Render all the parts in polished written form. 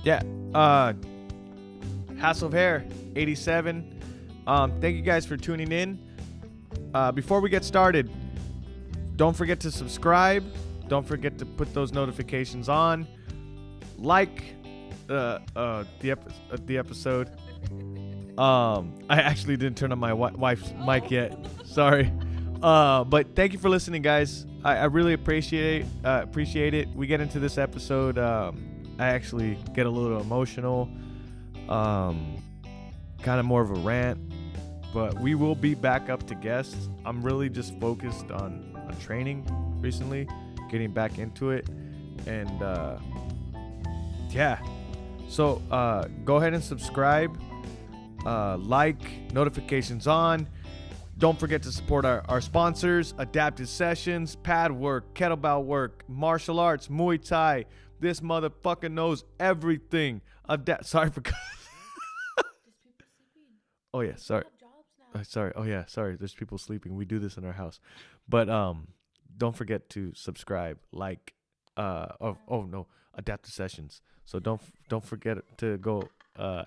Yeah. Hassle of Hair 87. Thank you guys for tuning in. Before we get started, don't forget to subscribe. Don't forget to put those notifications on. Like the episode. I actually didn't turn on my wife's mic yet. Sorry. But thank you for listening, guys. I really appreciate it. We get into this episode. I actually get a little emotional. Kind of more of a rant. But we will be back up to guests. I'm really just focused on training recently, getting back into it, and yeah. So go ahead and subscribe, like, notifications on. Don't forget to support our sponsors: Adaptive Sessions, Pad Work, Kettlebell Work, Martial Arts, Muay Thai. This motherfucker knows everything. Sorry for. Oh yeah, sorry. Sorry. Oh yeah, sorry. There's people sleeping. We do this in our house, but don't forget to subscribe, like, oh no, Adaptive Sessions. So don't forget to go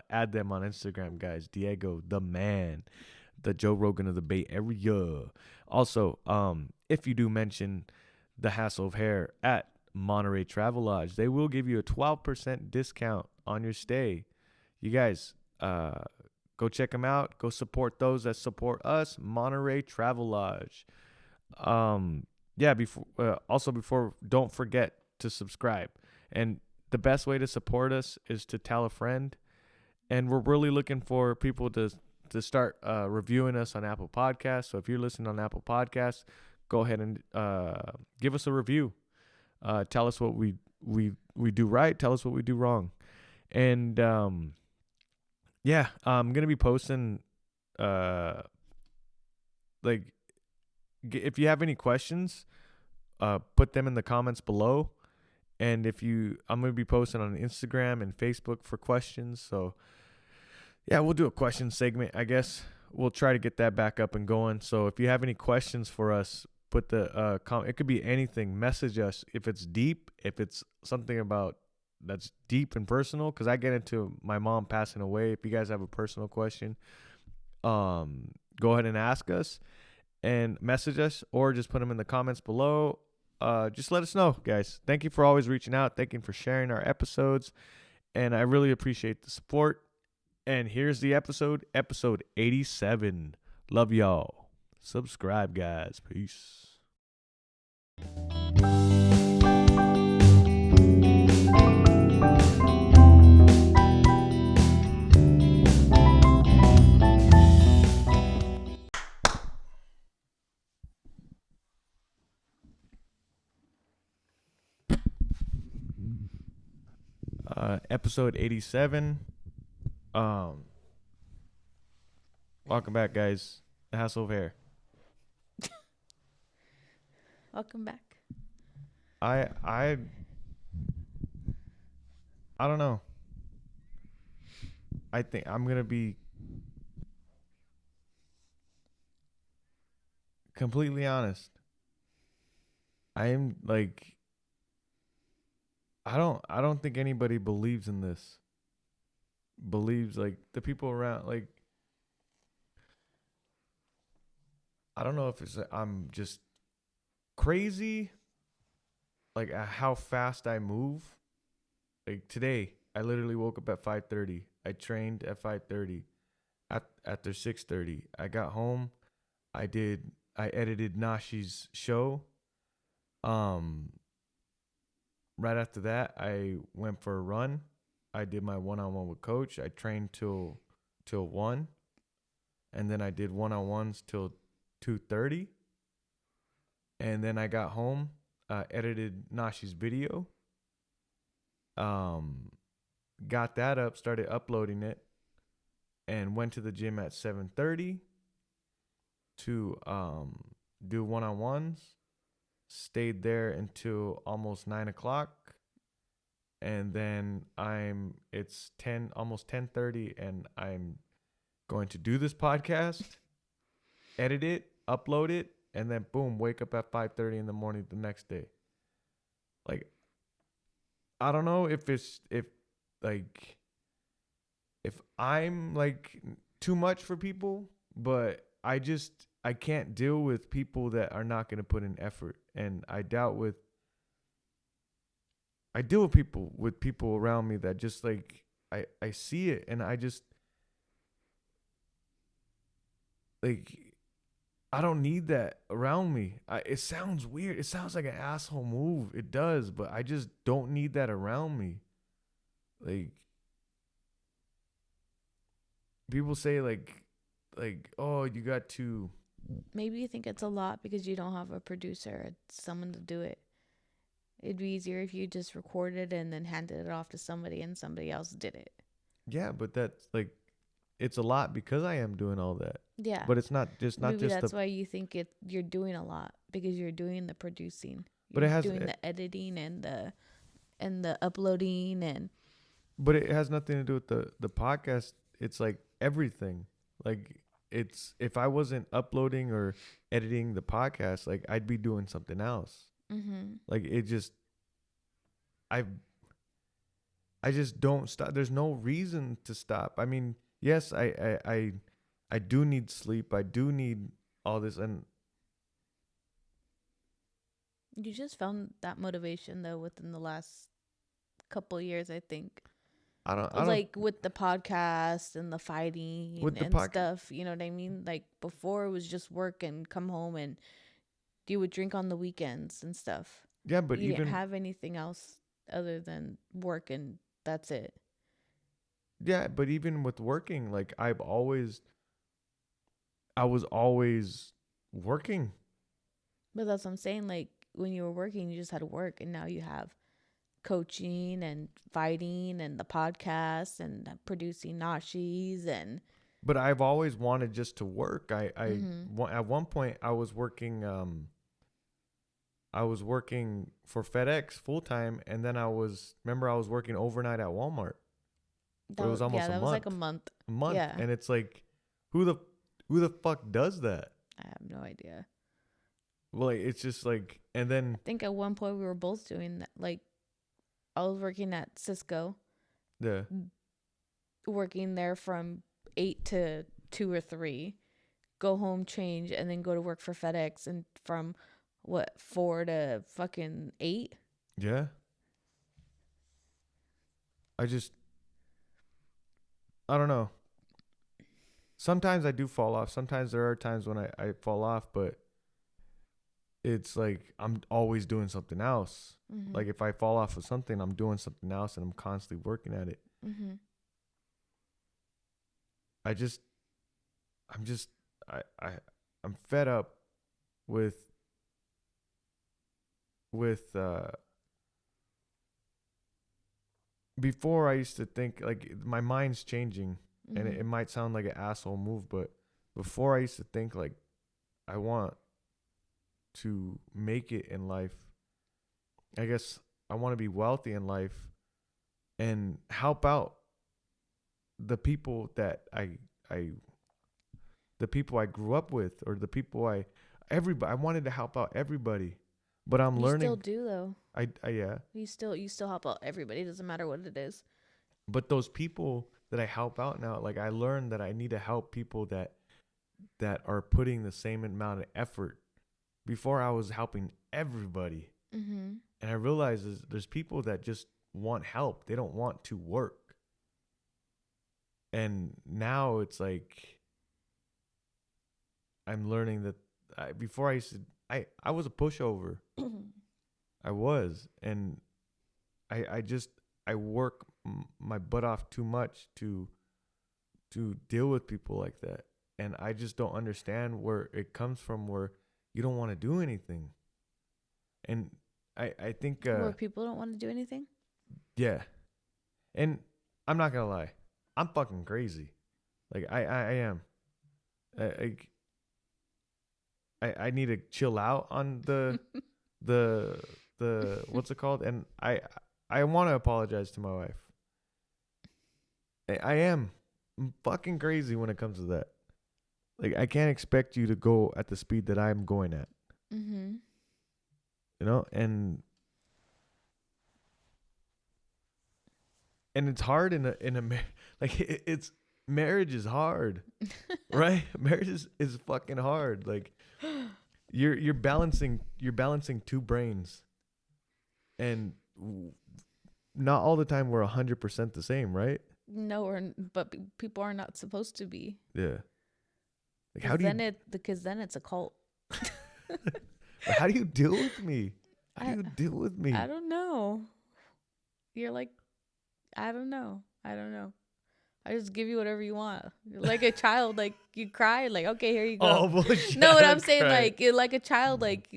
add them on Instagram, guys. Diego, the man, the Joe Rogan of the Bay Area. Also, if you do mention the Hassle of Hair at Monterey Travel Lodge, they will give you a 12% discount on your stay. You guys, go check them out. Go support those that support us. Monterey Travel Lodge. Yeah. Before, don't forget to subscribe. And the best way to support us is to tell a friend. And we're really looking for people to start reviewing us on Apple Podcasts. So if you're listening on Apple Podcasts, go ahead and give us a review. Tell us what we do right. Tell us what we do wrong. And yeah, I'm gonna be posting like, if you have any questions, put them in the comments below. And I'm gonna be posting on Instagram and Facebook for questions. So yeah, we'll do a question segment, I guess. We'll try to get that back up and going. So if you have any questions for us, put the it could be anything. Message us if it's deep, if it's something about that's deep and personal, because I get into my mom passing away. If you guys have a personal question, go ahead and ask us and message us, or just put them in the comments below. Just let us know, guys. Thank you for always reaching out. Thank you for sharing our episodes, and I really appreciate the support. And here's the episode 87. Love y'all. Subscribe, guys. Peace. Episode 87. Welcome back, guys. The Hassle of Hair. Welcome back. I don't know. I think I'm gonna be completely honest. I'm like, I don't think anybody believes in this. Believes, like, the people around, like, I don't know if I'm just crazy, like, how fast I move. Like today, I literally woke up at 5:30. I trained at 5:30. After 6:30, I got home. I edited Nashi's show. Right after that, I went for a run. I did my one-on-one with coach. I trained till 1, and then I did one-on-ones till 2:30. And then I got home, edited Nashi's video. Got that up, started uploading it, and went to the gym at 7:30 to do one-on-ones. Stayed there until almost 9:00, and then it's almost 10:30, and I'm going to do this podcast, edit it, upload it, and then boom, wake up at 5:30 in the morning the next day. Like, I don't know if like if I'm like too much for people, but I can't deal with people that are not going to put in effort. And I deal with people around me that just like I see it, and I just like I don't need that around me. It sounds weird. It sounds like an asshole move. It does, but I just don't need that around me. Like people say like oh, you got to. Maybe you think it's a lot because you don't have a producer, someone to do it. It'd be easier if you just recorded and then handed it off to somebody and somebody else did it. Yeah, but that's like it's a lot because I am doing all that. Yeah. But it's not Maybe just the that's why you think you're doing a lot because you're doing the producing. but You're it has doing the editing and the uploading and but it has nothing to do with the podcast. It's like everything. Like it's if I wasn't uploading or editing the podcast, like I'd be doing something else. mhm. Like it just I I just don't stop. There's no reason to stop. I mean, yes, I do need sleep. I do need all this, and You just found that motivation though within the last couple years, I think. I don't Like with the podcast and the fighting with the and podcast. stuff, you know what I mean? Like before it was just work and come home and you would drink on the weekends and stuff. Yeah, but You didn't even have anything else other than work and that's it. yeah, but even with working, like I was always working. But that's what I'm saying. Like when you were working, you just had to work, and now you have coaching and fighting and the podcast and producing Nashis and But I've always wanted just to work. mhm. At one point I was working for FedEx full time, and then I was working overnight at Walmart. It was almost That was like a month. a month, Yeah, and it's like, who the who the fuck does that? I have no idea. Well, like, it's just like, and I then think at one point we were both doing that. Like I was working at Cisco, the working there from 8 to 2 or 3, go home, change, and then go to work for FedEx, and from what 4 to fucking 8. yeah, I just I don't know. Sometimes I do fall off. Sometimes there are times when I fall off, but it's like I'm always doing something else. Mhm. Like if I fall off of something, I'm doing something else, and I'm constantly working at it. Mhm. I just I'm just I I'm fed up with with before I used to think like my mind's changing, and Mhm. it might sound like an asshole move, but before I used to think like I want to make it in life. I guess I want to be wealthy in life and help out the people that I the people I grew up with, or the people everybody. I wanted to help out everybody, but I'm You still learning. do though. I yeah, You still help out everybody. It doesn't matter what it is. but those people that I help out now, like I learned that I need to help people that are putting the same amount of effort. Before I was helping everybody, Mhm. and I realized there's people that just want help. They don't want to work. And now it's like I'm learning that before I used to I was a pushover. I was, and I just I work my butt off too much to deal with people like that, and I just don't understand where it comes from. Where you don't want to do anything, and I think Where people don't want to do anything. yeah, and I'm not gonna lie, I'm fucking crazy. Like I am. I, I need to chill out on the what's it called, and I want to apologize to my wife. I am I'm fucking crazy when it comes to that. Like I can't expect you to go at the speed that I'm going at, Mhm. you know. And and it's hard like it's marriage is hard, right? Marriage is fucking hard. Like you're balancing two brains, and not all the time we're 100% the same, right? No, but people are not supposed to be. Yeah. Like how do you? Because then it's a cult. How do you deal with me? How do you deal with me? I don't know. You're like, I don't know. I just give you whatever you want. You're like a child, like you cry, like okay, here you go. Oh bullshit! No, what I'm saying, like you're like a child, like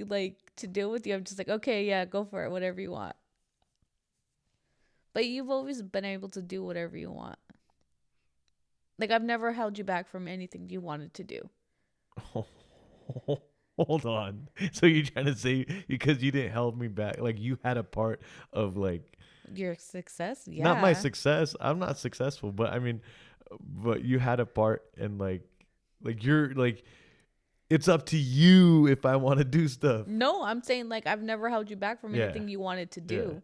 to deal with you. I'm just like, okay, yeah, go for it, whatever you want. But you've always been able to do whatever you want. Like I've never held you back from anything you wanted to do. Hold on. So you're trying to say because you didn't hold me back, like you had a part of like your success? Yeah. Not my success. I'm not successful, but I mean, but you had a part in like you're like, it's up to you if I want to do stuff. No, I'm saying like I've never held you back from anything you wanted to do. Yeah.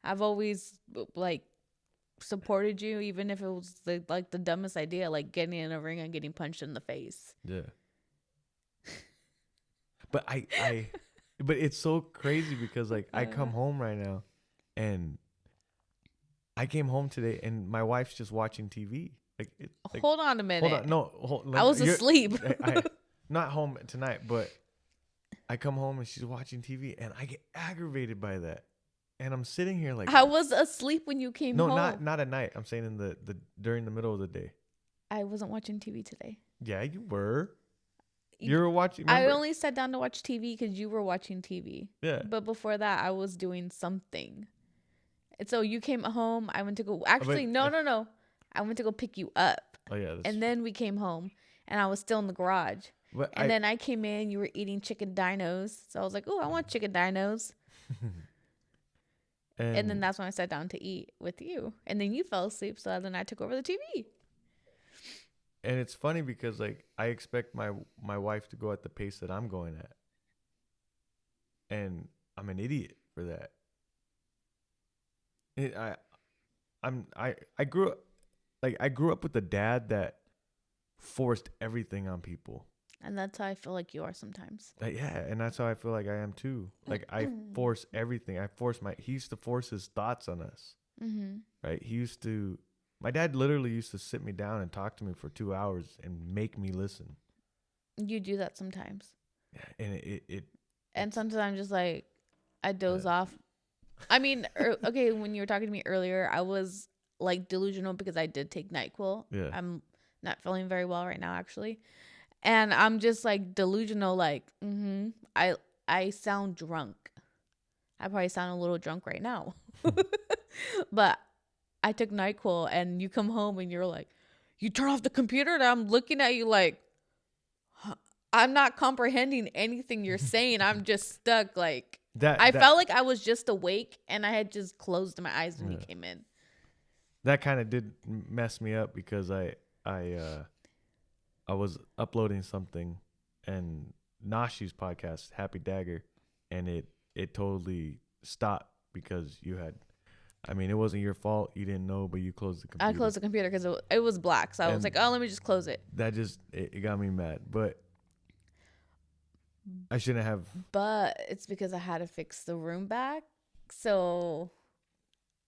I've always like supported you, even if it was like the dumbest idea, like getting in a ring and getting punched in the face. Yeah. But but it's so crazy because like I come home right now, and I came home today, and my wife's just watching TV. Like, hold on a minute. Hold on, no, I was asleep. Not home tonight, but I come home and she's watching TV, and I get aggravated by that. And I'm sitting here like I was asleep when you came home. No, not at night. I'm saying in the during the middle of the day. I wasn't watching TV today. Yeah, you were. You were watching. Remember? I only sat down to watch TV because you were watching TV. Yeah. But before that, I was doing something. And so you came home. I went to go. Actually, no. I went to go pick you up. Oh yeah. And then we came home, and I was still in the garage. And then I came in. You were eating chicken dinos. So I was like, "Oh, I want chicken dinos." And then that's when I sat down to eat with you. And then you fell asleep. So then I took over the TV. And it's funny because like I expect my wife to go at the pace that I'm going at, and I'm an idiot for that. I grew up with a dad that forced everything on people. And that's how I feel like you are sometimes. Yeah, and that's how I feel like I am too. Like I force everything. He used to force his thoughts on us. Mm-hmm. Right? My dad literally used to sit me down and talk to me for 2 hours and make me listen. You do that sometimes. Yeah, and and sometimes I'm just like, I doze off. I mean, okay, when you were talking to me earlier, I was like delusional because I did take NyQuil. Yeah. I'm not feeling very well right now, actually. And I'm just like delusional, like, I sound drunk. I probably sound a little drunk right now. But I took NyQuil, and you come home and you're like, you turn off the computer, and I'm looking at you like, I'm not comprehending anything you're saying. I'm just stuck. Like, I felt like I was just awake, and I had just closed my eyes when you came in. That kind of did mess me up because I was uploading something, and Nashi's podcast, Happy Dagger, and it totally stopped because you had. I mean, it wasn't your fault. You didn't know, but you closed the computer. I closed the computer because it was black. So I was like, oh, let me just close it. That it got me mad. But I shouldn't have. But it's because I had to fix the room back. So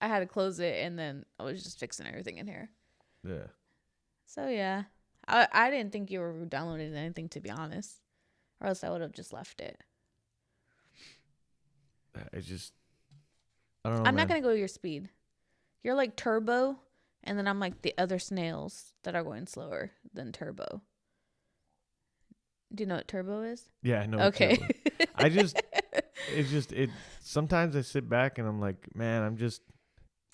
I had to close it, and then I was just fixing everything in here. Yeah. So, yeah. I didn't think you were downloading anything, to be honest. Or else I would have just left it. I don't know. I'm not going to go your speed. You're like turbo, and then I'm like the other snails that are going slower than turbo. Do you know what turbo is? Yeah, I know. Okay. Sometimes I sit back and I'm like, man, I'm just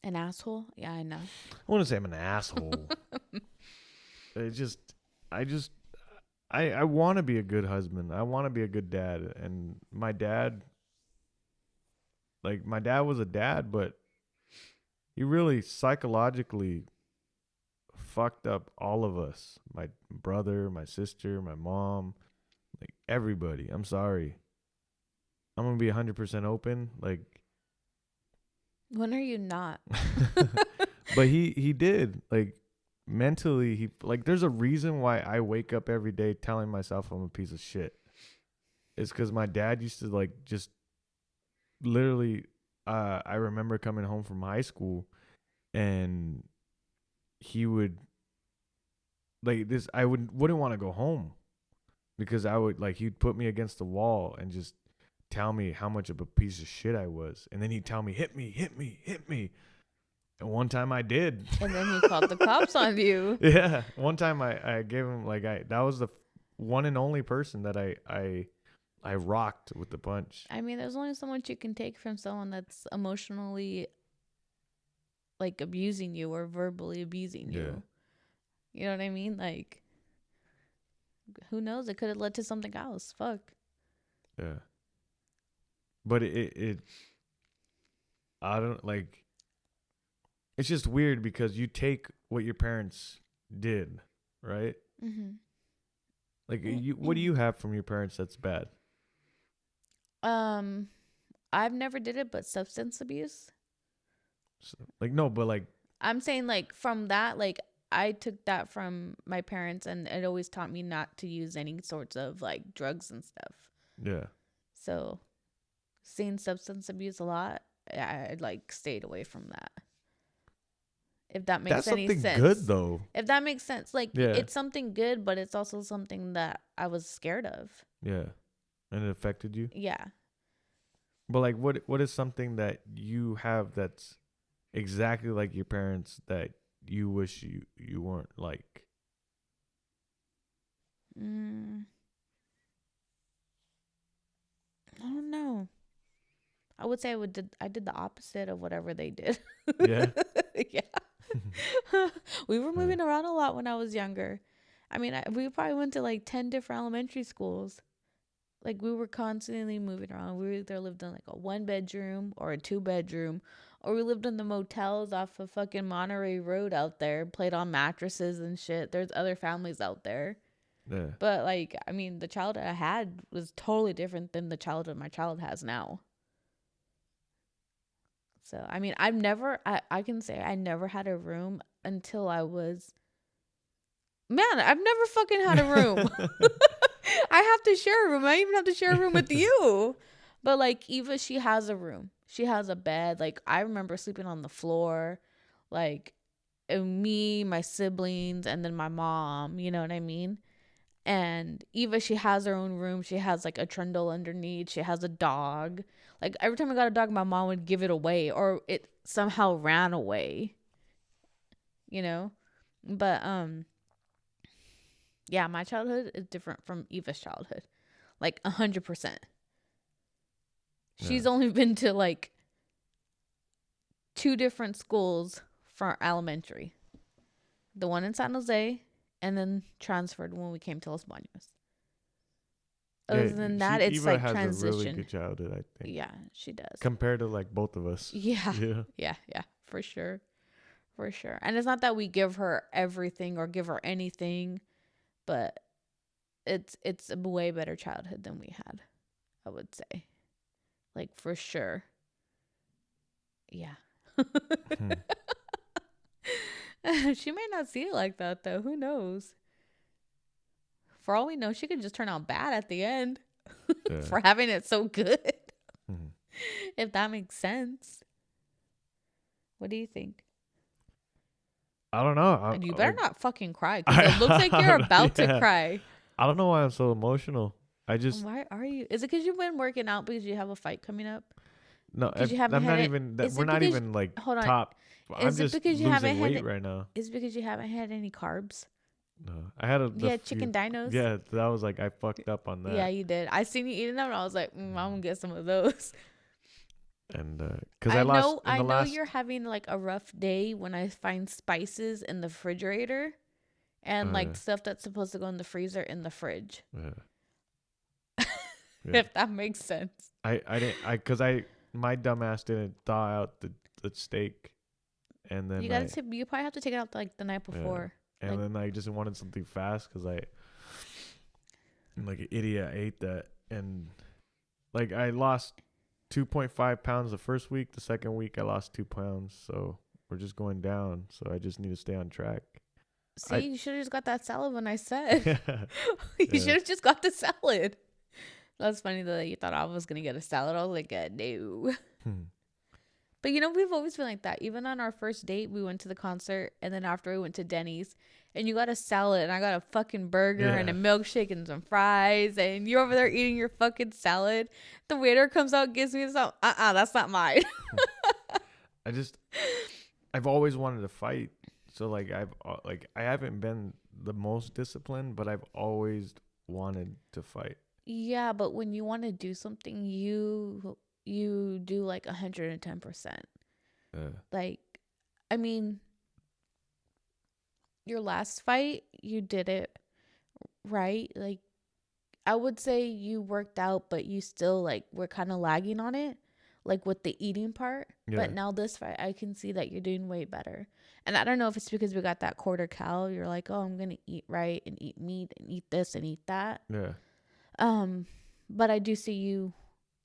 an asshole. Yeah, I know. I want to say I'm an asshole. I want to be a good husband. I want to be a good dad. And my dad was a dad, but he really psychologically fucked up all of us. My brother, my sister, my mom, like everybody. I'm sorry. I'm going to be 100% open. Like, when are you not? But he did, like, mentally, he, like, there's a reason why I wake up every day telling myself I'm a piece of shit. It's because my dad used to, like, just literally, I remember coming home from high school, and he would, like, this, I wouldn't want to go home because I would, like, he'd put me against the wall and just tell me how much of a piece of shit I was. And then he'd tell me, hit me, hit me, hit me. And one time I did. And then he called the cops on you. Yeah. One time I gave him, like, that was the one and only person that I rocked with the punch. I mean, there's only so much you can take from someone that's emotionally, like, abusing you or verbally abusing you. Yeah. You know what I mean? Like, who knows? It could have led to something else. Fuck. Yeah. But it I don't, like, it's just weird because you take what your parents did, right? Mm-hmm. Like, what do you have from your parents that's bad? I've never did it, but substance abuse. So, like, no, but, like, I'm saying, like, from that, like, I took that from my parents, and it always taught me not to use any sorts of, like, drugs and stuff. yeah. So, seeing substance abuse a lot, I like stayed away from that. If that makes That's any something sense. good, though. If that makes sense, like, Yeah. it's something good, but it's also something that I was scared of. Yeah. And it affected you? Yeah. But, like, what is something that you have that's exactly like your parents that you wish you weren't like? I don't know. I would say I did the opposite of whatever they did. Yeah. Yeah. We were moving around a lot when I was younger. I mean, we probably went to like 10 different elementary schools. Like, we were constantly moving around. We either lived in like a 1-bedroom or a 2-bedroom, or we lived in the motels off of fucking Monterey Road out there, played on mattresses and shit. There's other families out there. Yeah. But, like, I mean, the childhood I had was totally different than the childhood my child has now. So, I mean, I can say I never had a room until I was, man, I've never fucking had a room. I have to share a room. I even have to share a room with you. But, like, Eva, she has a room. She has a bed. Like, I remember sleeping on the floor. Like, me, my siblings, and then my mom. You know what I mean? And Eva, she has her own room. She has, like, a trundle underneath. She has a dog. Like, every time I got a dog, my mom would give it away. Or it somehow ran away. You know? But, yeah, my childhood is different from Eva's childhood. Like, 100%. She's only been to, like, 2 different schools for elementary. The one in San Jose, and then transferred when we came to Los Baños. Other than that, it's Eva like has transition. a really good childhood, I think. Yeah, she does. Compared to, like, both of us. Yeah. Yeah. Yeah, for sure. For sure. And it's not that we give her everything or give her anything, but it's a way better childhood than we had, I would say. Like, for sure. Yeah. She may not see it like that, though. Who knows? For all we know, she could just turn out bad at the end for having it so good. If that makes sense. What do you think? I don't know. And you better not fucking cry, because it looks like you're about to cry. I don't know why I'm so emotional. Why are you? Is it because you've been working out because you have a fight coming up? No, I'm not even. We're not even, like, top. I'm just losing weight right now. Is it because you haven't had any carbs? No, I had chicken dinos. Yeah, that was, like, I fucked up on that. Yeah, you did. I seen you eating them, and I was like, I'm gonna get some of those. And because I know you're having, like, a rough day when I find spices in the refrigerator, and like stuff that's supposed to go in the freezer in the fridge. Yeah. If that makes sense. I didn't because my dumbass didn't thaw out the steak, and then you probably have to take it out like the night before. Yeah. And then I just wanted something fast because I'm like an idiot. I ate that, and, like, I lost 2.5 pounds the first week. The second week I lost 2 pounds. So we're just going down. So I just need to stay on track. See, I you should have just got that salad when I said. yeah. You should have just got the salad. That's funny though that you thought I was gonna get a salad. I was like, no. Hmm. But we've always been like that. Even on our first date, we went to the concert, and then after we went to Denny's, and you got a salad, and I got a fucking burger and a Yeah. milkshake and some fries, and you're over there eating your fucking salad. The waiter comes out, gives me some. That's not mine. I just I've always wanted to fight. So like I haven't been the most disciplined, but I've always wanted to fight. Yeah, but when you want to do something, you do like 110%. Uh, Like, I mean, your last fight, you did it right. Like, I would say you worked out, but you still like were kind of lagging on it, like with the eating part. yeah. But now this fight, I can see that you're doing way better. And I don't know if it's because we got that quarter cow. You're like, oh, I'm gonna eat right and eat meat and eat this and eat that. Yeah. Um, but I do see you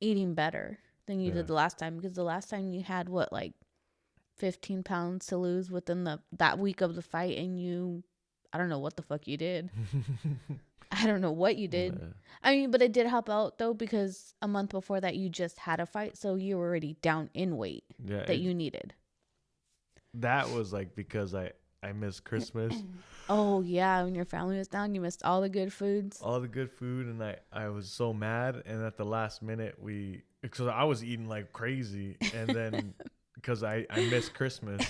eating better than you Yeah. did the last time, because the last time you had what, like 15 pounds to lose within that week of the fight, and I don't know what the fuck you did. I don't know what you did. Yeah. I mean, but it did help out though, because a month before that you just had a fight, so you were already down in weight Yeah. that you needed. That was like because I missed Christmas, Oh yeah, when your family was down, you missed all the good foods. all the good food, and I was so mad. And at the last minute, because I was eating like crazy, and then because I missed Christmas,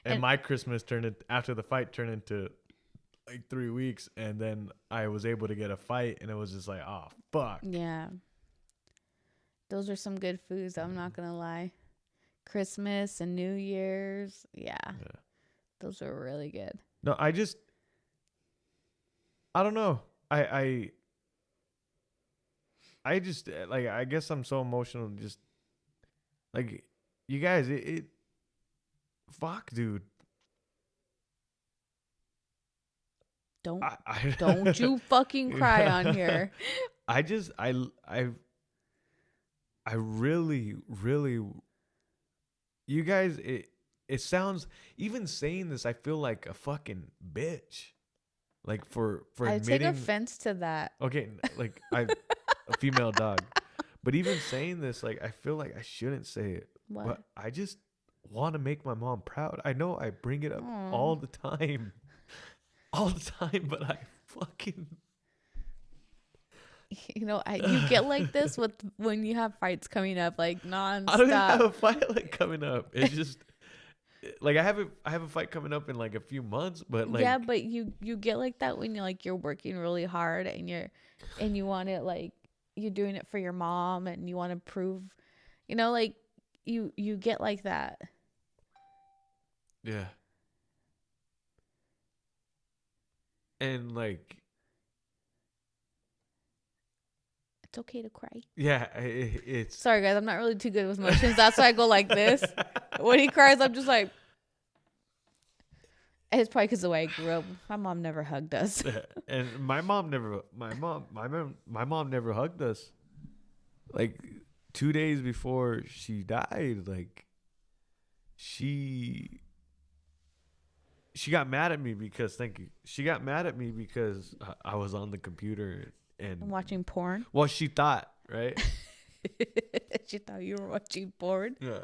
and my Christmas after the fight turned into like 3 weeks, and then I was able to get a fight, and it was just like, oh fuck. Yeah, those are some good foods. I'm not gonna lie. Christmas and New Year's, yeah. Those are really good. No, I don't know. I just like, I guess I'm so emotional. Just like, you guys, fuck, dude. Don't I don't you fucking cry on here. I just I really, really, you guys, it sounds, even saying this, I feel like a fucking bitch. Like for I take admitting, offense to that. okay, like a female dog. But even saying this, like, I feel like I shouldn't say it. What? But I just want to make my mom proud. I know I bring it up Aw. all the time. All the time, but I fucking You get like this with when you have fights coming up, like nonstop. I don't even have a fight like coming up. It's just like I have a fight coming up in like a few months, but like, yeah, but you get like that when you're working really hard and you want it, like you're doing it for your mom and you want to prove, like you get like that. yeah. And like, It's okay to cry. yeah, it's Sorry guys, I'm not really too good with emotions. That's why I go like this. When he cries, I'm just like. It's probably because the way I grew up. My mom never hugged us. and my mom never hugged us. Like 2 days before she died, like she got mad at me because, thank you. She got mad at me because I was on the computer and Watching porn. well, she thought, right? She thought you were watching porn. Yeah.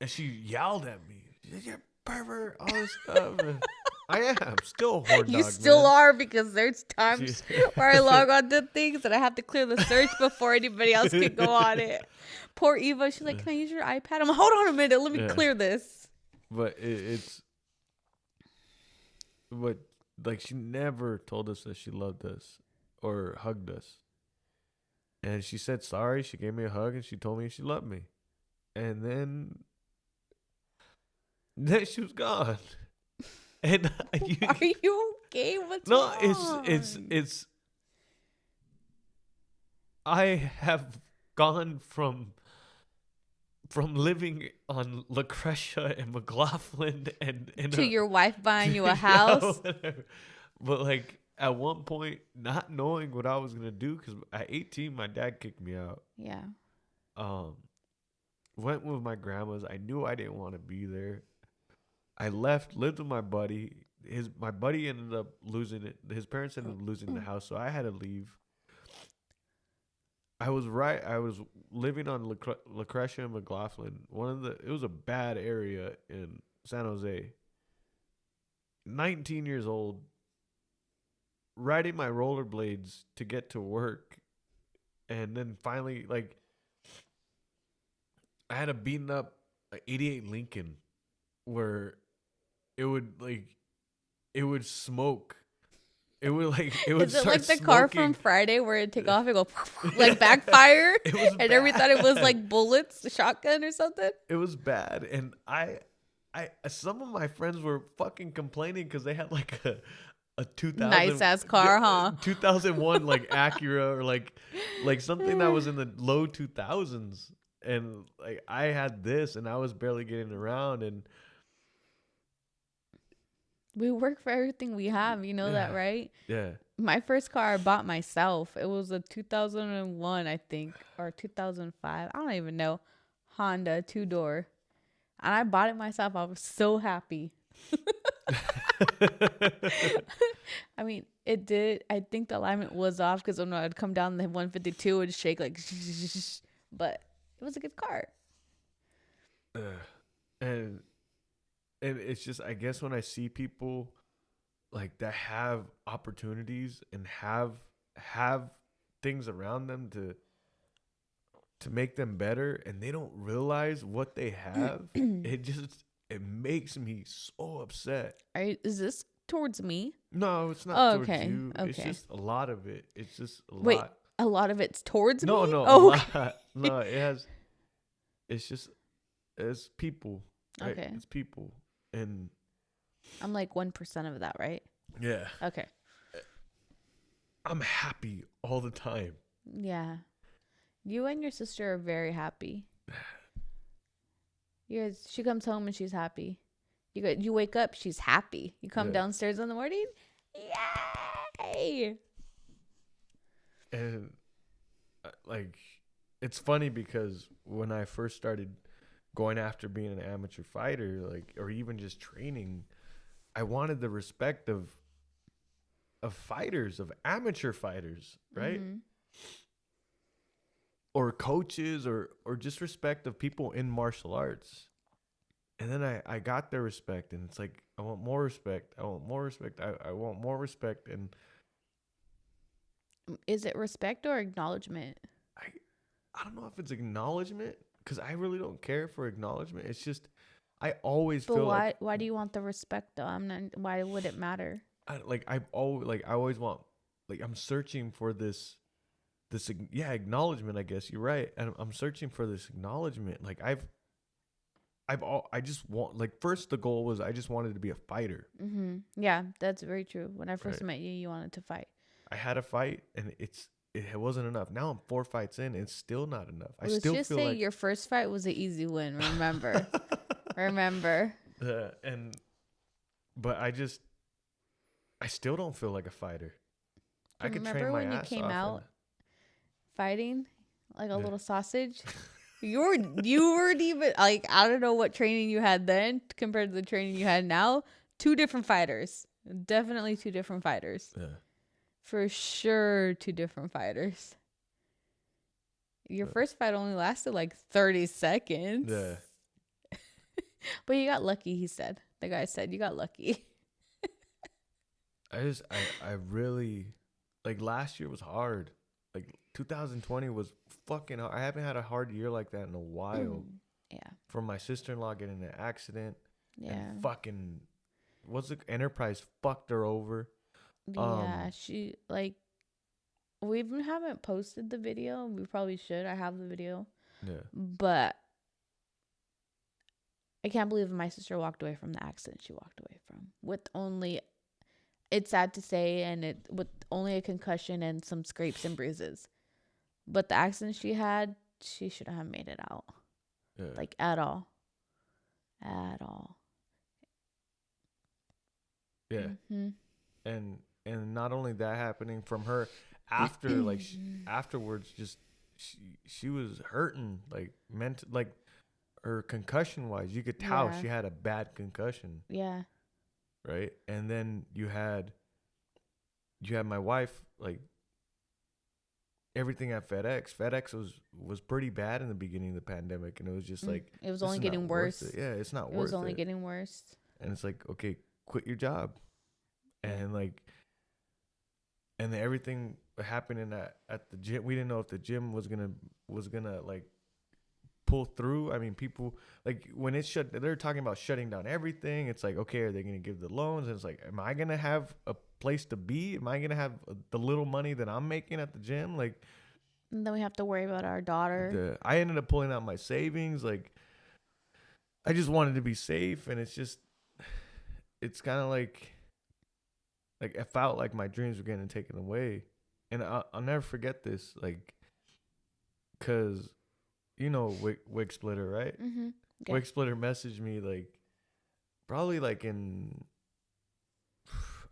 And she yelled at me. She said, "You're a pervert," all this stuff. And I am still a horn dog. You still man. are, because there's times where I log on to things and I have to clear the search before anybody else can go on it. Poor Eva. She's like, "Can I use your iPad?" I'm like, "Hold on a minute. Let me clear this." But but like, she never told us that she loved us or hugged us. And she said sorry. She gave me a hug and she told me she loved me. And then she was gone. And Are you okay? What's no, wrong? it's I have gone from living on Lucretia and McLaughlin and to your wife buying you a house. But like, at one point, not knowing what I was gonna do, because at 18 my dad kicked me out. Yeah. Went with my grandma's. I knew I didn't want to be there. I left, lived with my buddy. My buddy ended up losing it. His parents ended up losing the house, so I had to leave. I was right. I was living on Lucretia and McLaughlin. It was a bad area in San Jose. 19 years old, riding my rollerblades to get to work, and then finally, like, I had a beaten up 88 Lincoln where it would smoke. It would Is it start like the car from smoking. Friday where it take off and go like backfire? It was And everyone thought it was bad. like bullets, a shotgun or something. It was bad, and I some of my friends were fucking complaining because they had like a 2000 Nice ass car, huh? 2001 like Acura or like something that was in the low 2000s, and like I had this and I was barely getting around, and We work for everything we have. You know that, yeah, right? yeah. My first car I bought myself. It was a 2001, I think, or 2005. I don't even know. Honda 2-door. And I bought it myself. I was so happy. I mean, it did. I think the alignment was off because when I'd come down the 152, it would shake like, but it was a good car. Ugh. and it's just, I guess, when I see people like that have opportunities and have things around them to make them better, and they don't realize what they have, it makes me so upset. Is this towards me? No, it's not Oh, towards okay. you. It's Okay. just a lot of it. It's just a Wait, lot. a lot of it's towards No, me? no, a Oh, okay. lot. No, it's people. Right? Okay. It's people. And I'm like 1% of that, right? yeah, Okay. I'm happy all the time. Yeah. You and your sister are very happy. She comes home and she's happy. You wake up, she's happy. You come Yeah. downstairs in the morning, yay! And like, it's funny because when I first started going after being an amateur fighter, like, or even just training, I wanted the respect of fighters, of amateur fighters, right? Mhm. Or coaches, or just respect of people in martial arts. And then I got their respect, and it's like, I want more respect. I want more respect. I want more respect. And Is it respect or acknowledgement? I don't know if it's acknowledgement, because I really don't care for acknowledgement. It's just, I always But feel why do you want the respect though? I'm not. Why would it matter? I always want, like, I'm searching for this acknowledgement. I guess you're right. And I'm searching for this acknowledgement. Like, I just want, like, first the goal was I just wanted to be a fighter. Yeah, that's very true. When I first Right. met you, you wanted to fight. I had a fight, and it wasn't enough. Now I'm 4 fights in, and it's still not enough. I Let's still just feel say like your first fight was an easy win. Remember, remember. But I still don't feel like a fighter. I could train Remember my when you ass came off. out fighting like a Yeah. little sausage? You weren't even like, I don't know what training you had then compared to the training you had now. Two different fighters. Definitely two different fighters. Yeah. For sure, two different fighters. Your first fight only lasted like 30 seconds. Yeah. But you got lucky, he said. The guy said you got lucky. I really, like, last year was hard. Like, 2020 was fucking hard. I haven't had a hard year like that in a while. Yeah. From my sister-in-law getting in an accident. Yeah. And fucking, what's the Enterprise fucked her over. Yeah, she like, we haven't posted the video. We probably should. I have the video. Yeah. But I can't believe my sister walked away from the accident she walked away from with only, it's sad to say, and it with only a concussion and some scrapes and bruises. But the accident she had, she shouldn't have made it out. Yeah. Like, at all. At all. Yeah. Mm-hmm. And not only that happening from her, after, like, afterwards, just she was hurting, like, her concussion wise, you could tell Yeah. she had a bad concussion, Yeah. right? And then you had my wife, like everything at FedEx. FedEx was pretty bad in the beginning of the pandemic, and it was just like, It was this only is getting not worth worse. it. Yeah, it's not It was worth only it. getting worse. And it's like, okay, quit your job. Yeah. And like, and then everything happening at the gym. We didn't know if the gym was gonna like pull through. I mean, people, like, when it shut, they're talking about shutting down everything. It's like, okay, are they gonna give the loans? And it's like, am I gonna have a place to be? Am I gonna have the little money that I'm making at the gym? Like, And then we have to worry about our daughter. I ended up pulling out my savings. Like, I just wanted to be safe, and it's kind of like I felt like my dreams were getting taken away, and I'll never forget this. Like, cause Wig Splitter, right? Mm-hmm. Yeah. Wig Splitter messaged me like probably like in,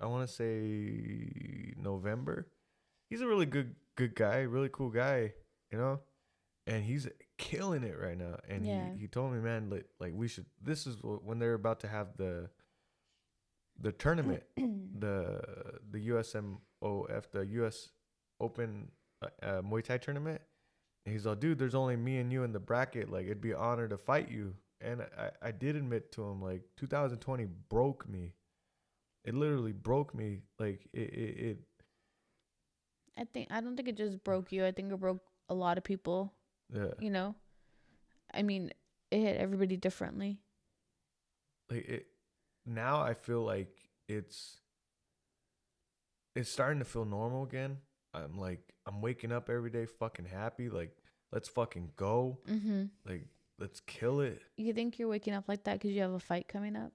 I want to say, November. He's a really good guy, really cool guy, you know, and he's killing it right now. And Yeah. he told me, man, like we should. This is when they're about to have the tournament, the USMOF, the US Open Muay Thai tournament. And he's like, dude, there's only me and you in the bracket. Like, it'd be an honor to fight you. And I did admit to him, like, 2020 broke me. It literally broke me. Like, it I don't think it just broke you. I think it broke a lot of people. yeah. You know, I mean, it hit everybody differently. Like, now I feel like it's starting to feel normal again. I'm waking up every day fucking happy. Like, let's fucking go. Mm-hmm. Like, let's kill it. You think you're waking up like that because you have a fight coming up?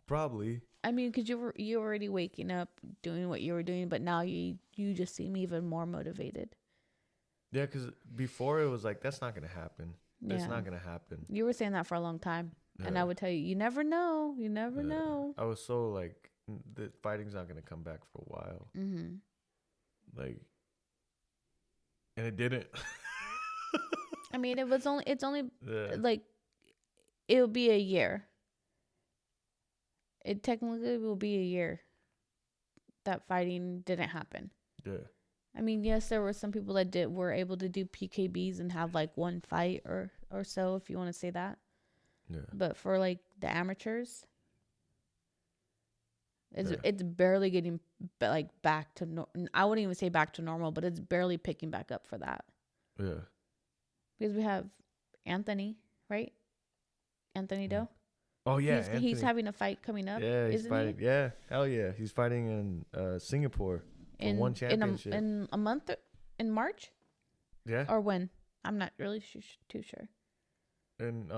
Probably. I mean, because you already waking up doing what you were doing, but now you just seem even more motivated. Yeah, because before it was like, that's not gonna happen. That's not gonna happen. You were saying that for a long time, and Yeah. I would tell you, you never know. You never know. I was so like, the fighting's not gonna come back for a while. Mm-hmm. Like, and it didn't. I mean, it's only Yeah. like it'll be a year. It technically will be a year that fighting didn't happen. Yeah. I mean, yes, there were some people that were able to do PKBs and have like one fight or so, if you want to say that. Yeah. But for like the amateurs, Yeah. it's barely getting like back to I wouldn't even say back to normal, but it's barely picking back up for that. Yeah. Because we have Anthony, right? Anthony Doe. Oh yeah, He's having a fight coming up. Yeah, he's isn't fighting. he? Yeah, hell yeah, he's fighting in Singapore for one championship. In a month, in March, Yeah. or when? I'm not really too sure. And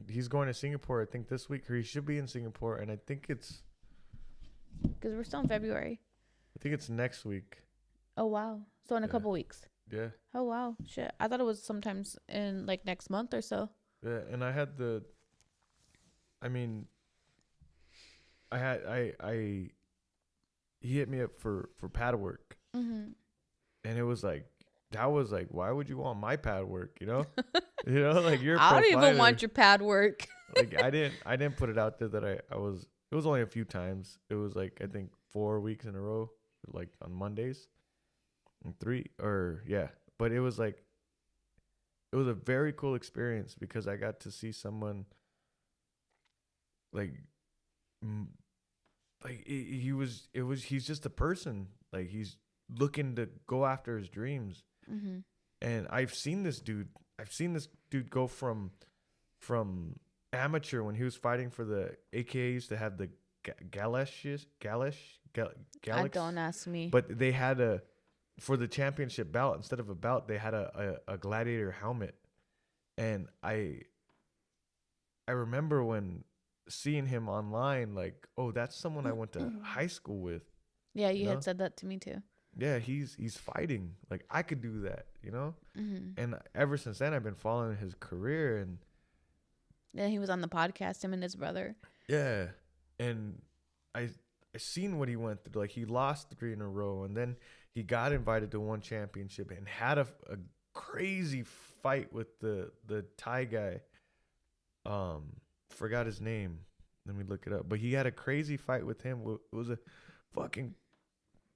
he's going to Singapore, I think, this week, or he should be in Singapore, and I think it's Because we're still in February. next week. Oh wow! So in a Yeah. couple weeks. Yeah. Oh wow! Shit, I thought it was sometimes in like next month or so. Yeah, and he hit me up for pad work, Mm-hmm. and it was like, that was like, why would you want my pad work? You know, like, you're a I pro don't even fighter. want your pad work. Like, I didn't put it out there that I was. It was only a few times. It was like, I think 4 weeks in a row, like on Mondays, and but it was like, it was a very cool experience because I got to see someone like, he's just a person. Like, he's looking to go after his dreams. Mm-hmm. And I've seen this dude go from amateur when he was fighting for the AKAs to have the Galash. Don't ask me. But they had for the championship belt, instead of a belt, they had a gladiator helmet. And I remember when seeing him online, like, oh, that's someone I went to high school with. Yeah, you had said that to me too. Yeah, he's fighting. Like, I could do that, you know? Mm-hmm. And ever since then, I've been following his career. And then he was on the podcast, him and his brother. yeah, and I seen what he went through. Like, he lost 3 in a row, and then he got invited to one championship and had crazy fight with the Thai guy. Forgot his name. Let me look it up. But he had a crazy fight with him. It was a fucking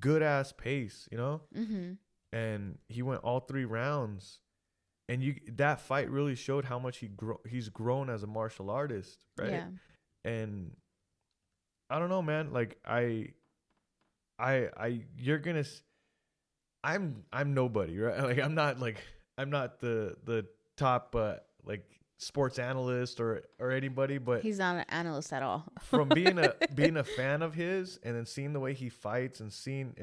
good ass pace, you know. Mm-hmm. And he went all 3 rounds. And that fight really showed how much he's grown as a martial artist, right? Yeah. And I don't know, man. Like you're gonna. I'm nobody, right? I'm not the top like sports analyst or anybody, but He's not an analyst at all. from being a fan of his and then seeing the way he fights and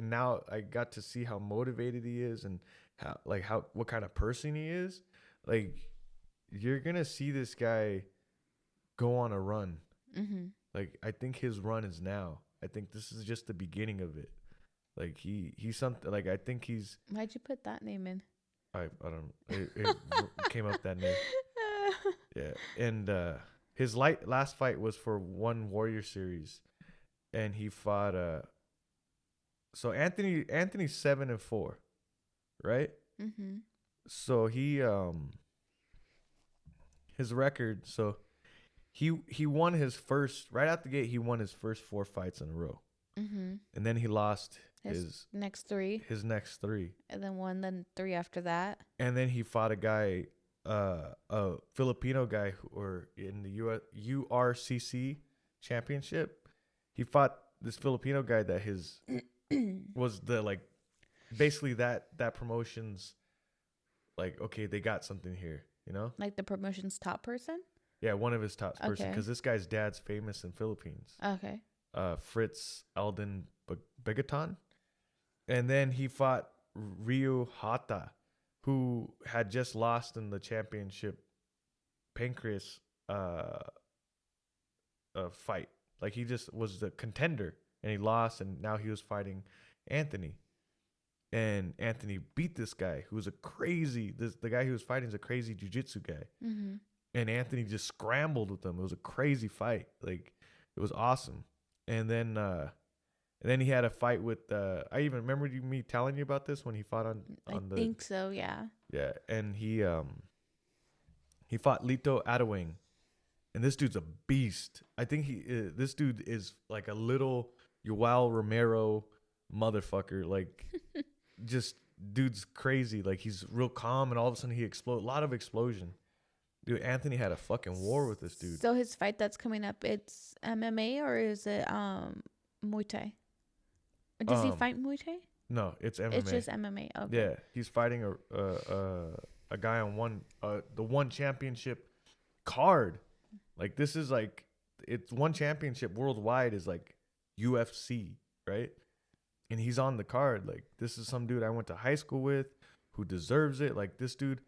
now I got to see how motivated he is and how what kind of person he is. Like you're gonna see this guy go on a run. Mm-hmm. Like I think his run is now. I think this is just the beginning of it. Like he's something like I think he's. Why'd you put that name in? I don't. It came up that name. Yeah, and his last fight was for One Warrior Series, and he fought. So Anthony's 7-4, right? Mm-hmm. So his record. So he won his first right out the gate. He won his first 4 fights in a row, Mm-hmm. and then he lost His next three, his next 3. and then 1, then 3 after that. And then he fought a guy, a Filipino guy, or in the URCC championship. He fought this Filipino guy that his was the like, basically that promotion's like, okay, they got something here, you know? Like the promotion's top person. Yeah, one of his top person, Okay. because this guy's dad's famous in Philippines. Okay. Fritz Alden Begaton. And then he fought Ryu Hata, who had just lost in the championship pancreas fight. Like he just was the contender and he lost, and now he was fighting Anthony. And Anthony beat this guy who was the guy he was fighting is a crazy jiu-jitsu guy. Mm-hmm. And Anthony just scrambled with him. It was a crazy fight. Like it was awesome. And then he had a fight with I even remember me telling you about this when he fought on I the think so. Yeah. yeah, and he fought Lito Adewing, and this dude's a beast. I think this dude is like a little Yoel Romero motherfucker. Like just dude's crazy. Like he's real calm, and all of a sudden he explodes. A lot of explosion. Dude, Anthony had a fucking war with this dude. So his fight that's coming up, it's MMA or is it Muay Thai? Does he fight Muay Thai? No, it's MMA. It's just MMA. Okay. Yeah, he's fighting a guy on the one championship card. Like this is like it's one championship worldwide is like UFC, right? And he's on the card. Like this is some dude I went to high school with who deserves it. Like this dude,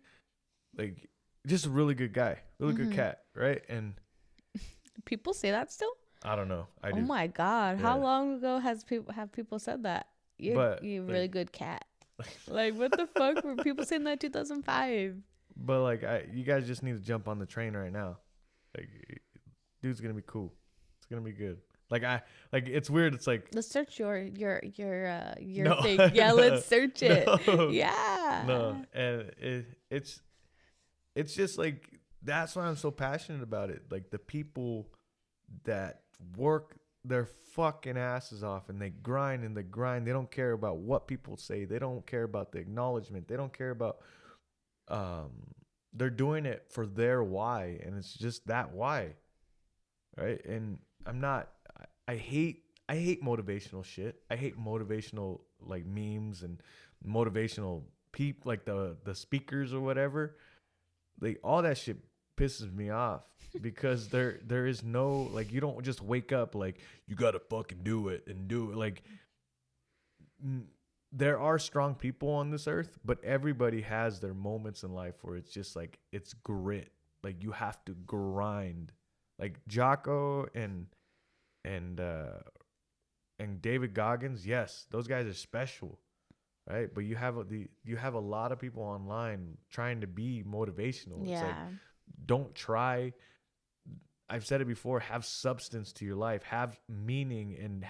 like just a really good guy, really good cat, right? And people say that still? I don't know. I do. Oh my god! Yeah. How long ago have people said that? You're a really good cat. Like what the fuck were people saying that 2005? But like you guys just need to jump on the train right now. Like dude's gonna be cool. It's gonna be good. Like it's weird. It's like Let's search your No. thing. Yeah, let's search it. No. Yeah. No, and it's just like that's why I'm so passionate about it. Like the people that work their fucking asses off and they grind and they grind. They don't care about what people say. They don't care about the acknowledgement. They don't care about they're doing it for their why, and it's just that why. Right? And I hate motivational shit. I hate motivational like memes and motivational like the speakers or whatever. Like all that shit pisses me off because there is no like you don't just wake up like you gotta fucking do it and do it. Like there are strong people on this earth, but everybody has their moments in life where it's just like it's grit. Like you have to grind. Like Jocko and David Goggins, yes, those guys are special, right? But you have a lot of people online trying to be motivational. Yeah. It's like, don't try. I've said it before. Have substance to your life. Have meaning, and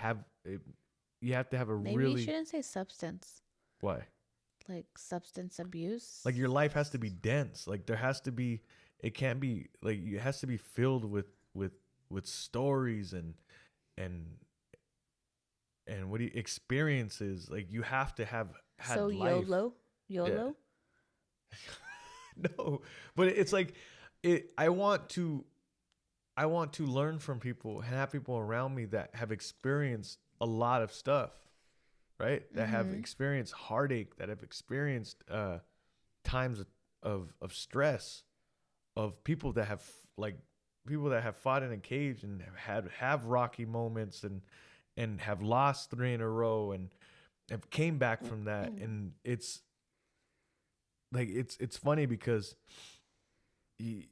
you have to have a Maybe really. you shouldn't say substance. Why? Like substance abuse. Like your life has to be dense. Like there has to be, it can't be like, it has to be filled with stories and what do you, experiences. Like you have to have had So life. YOLO, Yeah. YOLO. No, but it's like it. I want to learn from people and have people around me that have experienced a lot of stuff, right? That have Mm-hmm. experienced heartache, that have experienced times of stress, of people that have like people that have fought in a cage and have rocky moments and have lost 3 in a row and have came back from that. And it's like it's funny because you,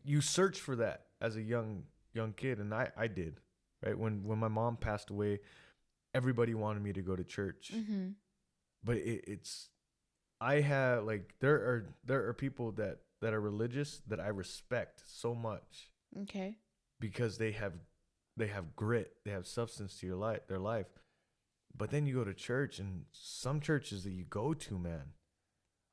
you search for that as a young kid, and I did, right? When my mom passed away, everybody wanted me to go to church, Mm-hmm. but it's I have like there are people that are religious that I respect so much Okay. because they have grit, they have substance to their life. But then you go to church, and some churches that you go to, man,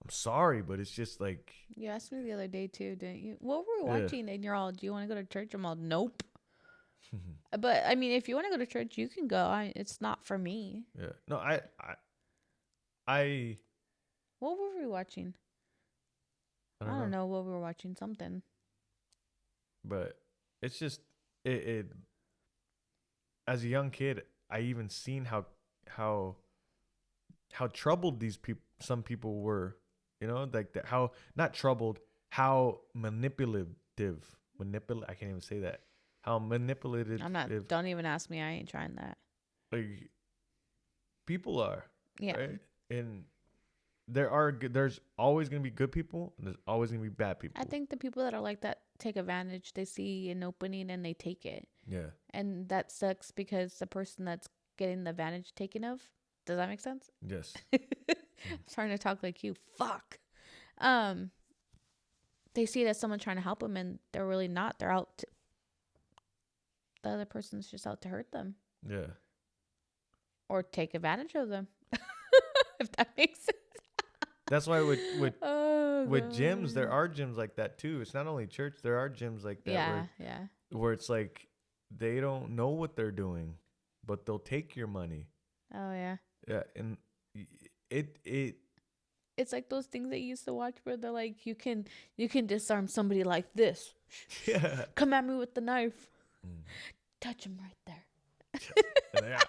I'm sorry, but it's just like, You asked me the other day too, didn't you? What were we yeah. watching? And you're all, do you want to go to church? I'm all, nope. But I mean, if you want to go to church, you can go. It's not for me. Yeah. No, I What were we watching? I I don't don't know. know what we were watching. Something. But it's just it as a young kid, I even seen how how troubled these people some people were, like that, how not troubled, how manipulative, I can't even say that. How manipulative I'm not. Don't even ask me. I ain't trying that. like people are, Yeah. right? And there's always going to be good people and there's always going to be bad people. I think the people that are like that take advantage. They see an opening and they take it. Yeah. And that sucks because the person that's getting the advantage taken of, does that make sense? Yes. I'm trying to talk like you. Fuck. Um, they see it as someone trying to help them and they're really not. They're out to, the other person's just out to hurt them Yeah. or take advantage of them. If that makes sense. That's why with Oh, with gyms, there God. are gyms like that too. It's not only church, there are gyms like that Yeah. where it's like they don't know what they're doing, but they'll take your money. Oh, yeah. Yeah, and it It's like those things that you used to watch where they're like, you can disarm somebody like this. yeah. Come at me with the knife. Mm. Touch him right there. Yeah.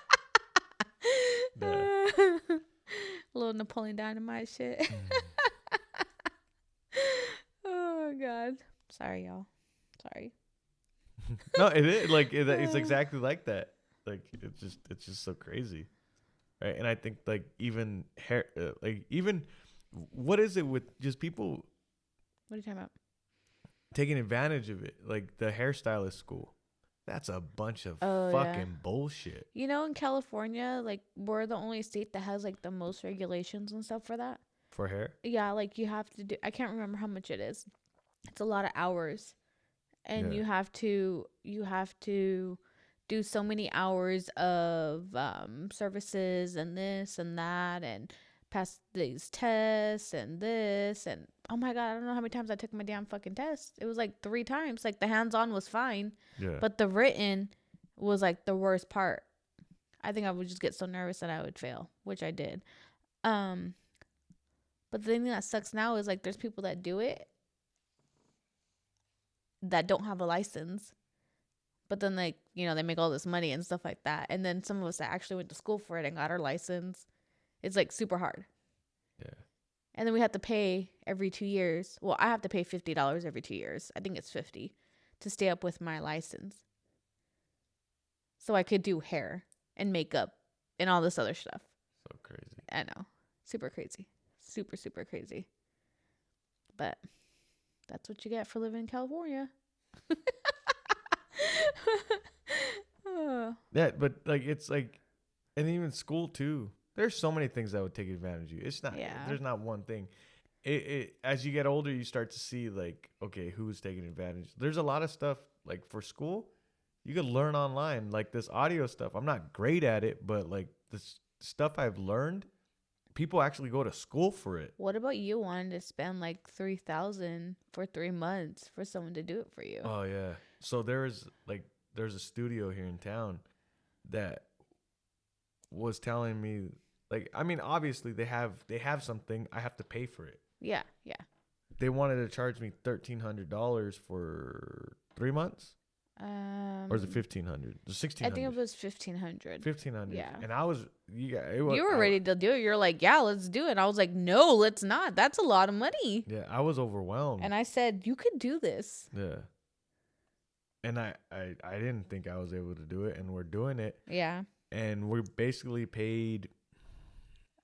Yeah. Little Napoleon Dynamite shit. Mm. Oh, God. Sorry, y'all. Sorry. No, it is like it's exactly like that. Like it's just so crazy, right? And I think like even hair, like even what is it with just people What are you talking about? taking advantage of it? Like the hairstylist school, that's a bunch of Oh, fucking yeah. bullshit You know, in California, like, we're the only state that has, like, the most regulations and stuff for that. for hair. Yeah, like, you have to do, I can't remember how much it is. It's a lot of hours. And Yeah. you have to do so many hours of services and this and that and pass these tests and this and oh my God, I don't know how many times I took my damn fucking test. It was like 3 times. Like the hands-on was fine, Yeah. but the written was like the worst part. I think I would just get so nervous that I would fail, which I did. But the thing that sucks now is like there's people that do it that don't have a license, but then like, they make all this money and stuff like that. And then some of us that actually went to school for it and got our license, it's like super hard. Yeah. And then we have to pay every 2 years. Well, I have to pay $50 every 2 years. I think it's 50 to stay up with my license. So I could do hair and makeup and all this other stuff. So crazy. I know. Super crazy. Super, super crazy. But that's what you get for living in California. Yeah, but like it's like, and even school too. There's so many things that would take advantage of you. It's not. Yeah. There's not one thing. It as you get older, you start to see like, okay, who's taking advantage. There's a lot of stuff like for school, you could learn online, like this audio stuff. I'm not great at it, but like this stuff I've learned, people actually go to school for it. What about you wanting to spend like 3,000 for 3 months for someone to do it for you? Oh yeah. So there's a studio here in town that was telling me, like, I mean, obviously they have something. I have to pay for it. Yeah, yeah. They wanted to charge me $1,300 for 3 months, or is it 1,500? The I 1,600. think it was 1,500. 1,500. Yeah. And I was, it was, You were ready to do it. You're like, yeah, let's do it. I was like, no, let's not. That's a lot of money. Yeah, I was overwhelmed. And I said, you could do this. Yeah. And I didn't think I was able to do it, and we're doing it. Yeah. And we're basically paid,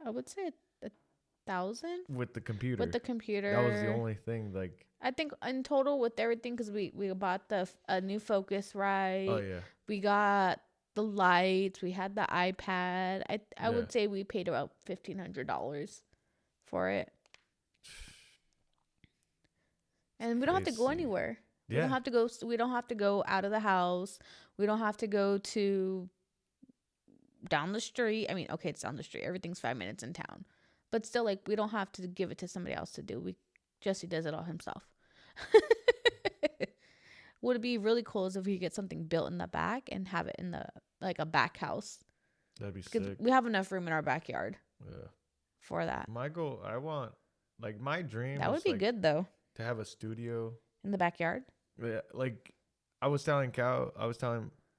I would say 1,000 with the computer. with the computer. That was the only thing. Like, I think in total with everything, because we bought a new Focusrite. oh yeah, We got the lights. We had the iPad. I Yeah. would say we paid about $1,500 for it. And we don't have to go Crazy. anywhere. We yeah. don't have to go. We don't have to go out of the house. We don't have to go to down the street. I mean, okay, it's down the street. Everything's 5 minutes in town, but still, like, we don't have to give it to somebody else to do. Jesse does it all himself. Would it be really cool is if we get something built in the back and have it in the like a back house? That'd be Because sick. we have enough room in our backyard Yeah. for that. My goal, I want, like, my dream. That would is, be like, good though. to have a studio. In the backyard, Yeah, like, I was telling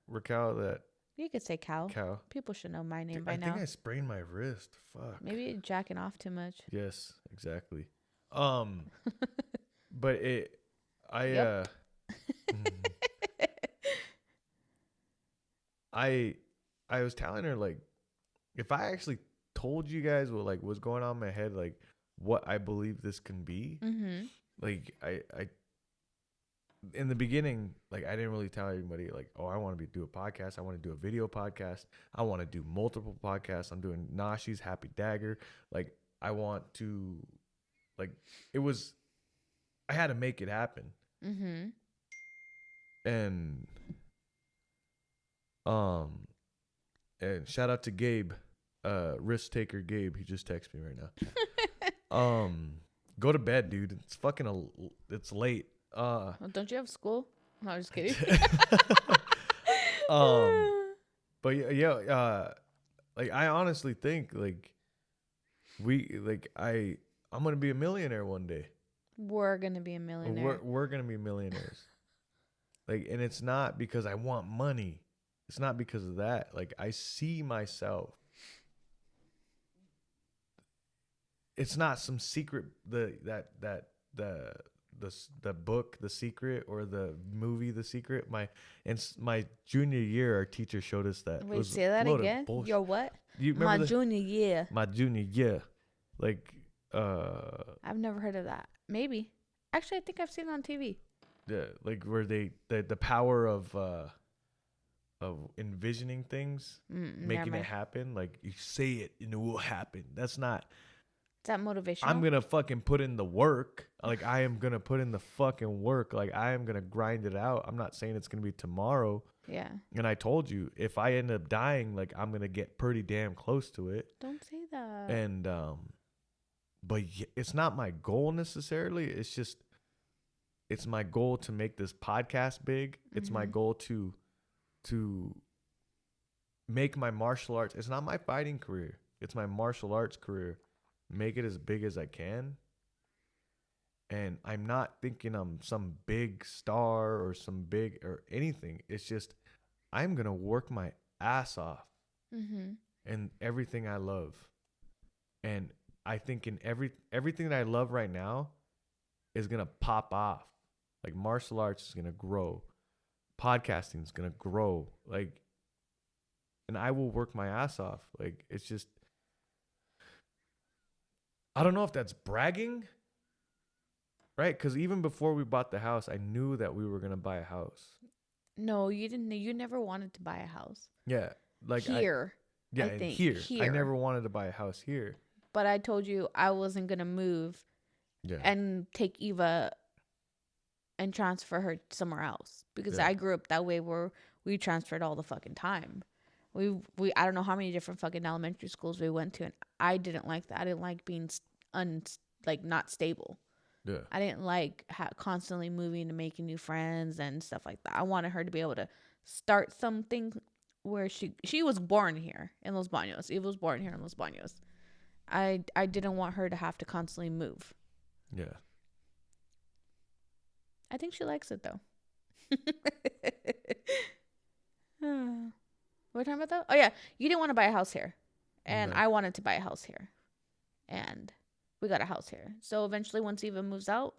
Raquel that you could say cow. Cow. People should know my name Dude, by I now. think I sprained my wrist. Fuck. Maybe you're jacking off too much. Yes, exactly. But Yep. I was telling her, like, if I actually told you guys what, like, what's going on in my head, like, what I believe this can be, Mm-hmm. like, I in the beginning, like, I didn't really tell anybody, like, oh, I want to do a podcast. I want to do a video podcast. I want to do multiple podcasts. I'm doing Nashi's Happy Dagger. Like, I want to, like, I had to make it happen. Mm-hmm. And shout out to Gabe, risk taker Gabe. He just texted me right now. Go to bed, dude. It's fucking it's late. Well, don't you have school? No, I'm just kidding. But yeah, like, I honestly think, like, I'm gonna be a millionaire one day. We're gonna be a millionaire. We're gonna be millionaires. Like, and it's not because I want money. It's not because of that. Like, I see myself. It's not some secret, the book The Secret, or the movie The Secret. My junior year, our teacher showed us that. Wait, say that again. Your what? You My remember junior year. my junior year, like, I've never heard of that. Maybe. Actually, I think I've seen it on TV. yeah, like, where the power of envisioning things, making it happen. Like, you say it and it will happen. That's not. Is that motivational? I'm gonna fucking put in the work. Like, I am gonna put in the fucking work. Like, I am gonna grind it out. I'm not saying it's gonna be tomorrow. Yeah. And I told you, if I end up dying, like, I'm gonna get pretty damn close to it. Don't say that. And but it's not my goal necessarily. It's just, it's my goal to make this podcast big. It's my goal to make my martial arts. It's not my fighting career. It's my martial arts career. Make it as big as I can. And I'm not thinking I'm some big star or some big or anything. It's just, I'm going to work my ass off in everything I love. And I think in everything that I love right now is going to pop off. Like, martial arts is going to grow. Podcasting is going to grow. Like, and I will work my ass off. Like, it's just, I don't know if that's bragging, right? Because even before we bought the house, I knew that we were going to buy a house. No, you didn't. You never wanted to buy a house. Yeah. Like, here. I think here. I here. never wanted to buy a house here. But I told you I wasn't going to move and take Eva and transfer her somewhere else. Because I grew up that way where we transferred all the fucking time. I don't know how many different fucking elementary schools we went to, and I didn't like that. I didn't like being like not stable. Yeah. I didn't like constantly moving and making new friends and stuff like that. I wanted her to be able to start something where she was born here in Los Baños. Eva was born here in Los Baños. I didn't want her to have to constantly move. Yeah. I think she likes it though. What are we talking about though? Oh yeah, you didn't want to buy a house here, and No. I wanted to buy a house here, and we got a house here. So eventually, once Eva moves out,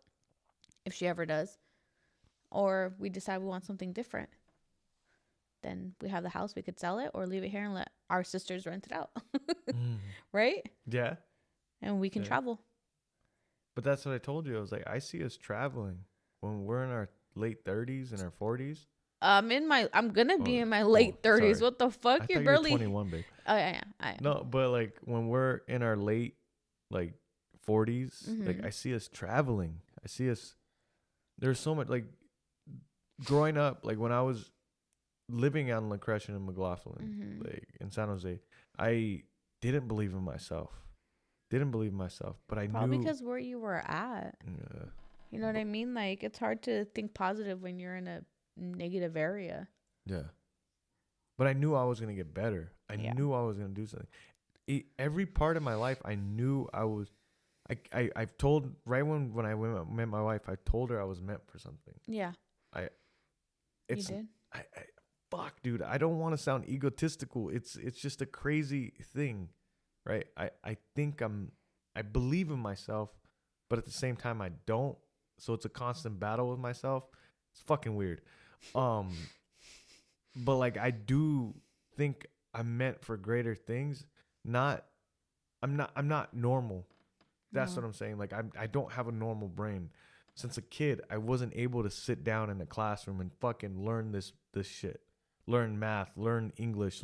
if she ever does, or we decide we want something different, then we have the house. We could sell it or leave it here and let our sisters rent it out, right? Yeah. And we can travel. But that's what I told you. I was like, I see us traveling when we're in our late 30s and our 40s. I'm gonna be in my late 30s. Sorry. What the fuck? I You're thought barely you were 21, babe. Oh yeah. No, but like when we're in our late like 40s, like I see us traveling. I see us. There's so much like growing up. Like when I was living on La Crescent and McLaughlin, like in San Jose, I didn't believe in myself. But I Probably knew because where you were at. Yeah. You know what I mean? Like it's hard to think positive when you're in a negative area. Yeah. But I knew I was going to get better. I knew I was going to do something. Every part of my life, I knew I was. I've told right when I met my wife, I told her I was meant for something. Yeah. You did. Fuck, dude. I don't want to sound egotistical. It's just a crazy thing, right? I think I believe in myself, but at the same time I don't. So it's a constant battle with myself. It's fucking weird. But like I do think I'm meant for greater things. I'm not normal. That's what I'm saying. Like I don't have a normal brain. Since a kid, I wasn't able to sit down in a classroom and fucking learn this shit. Learn math, learn English,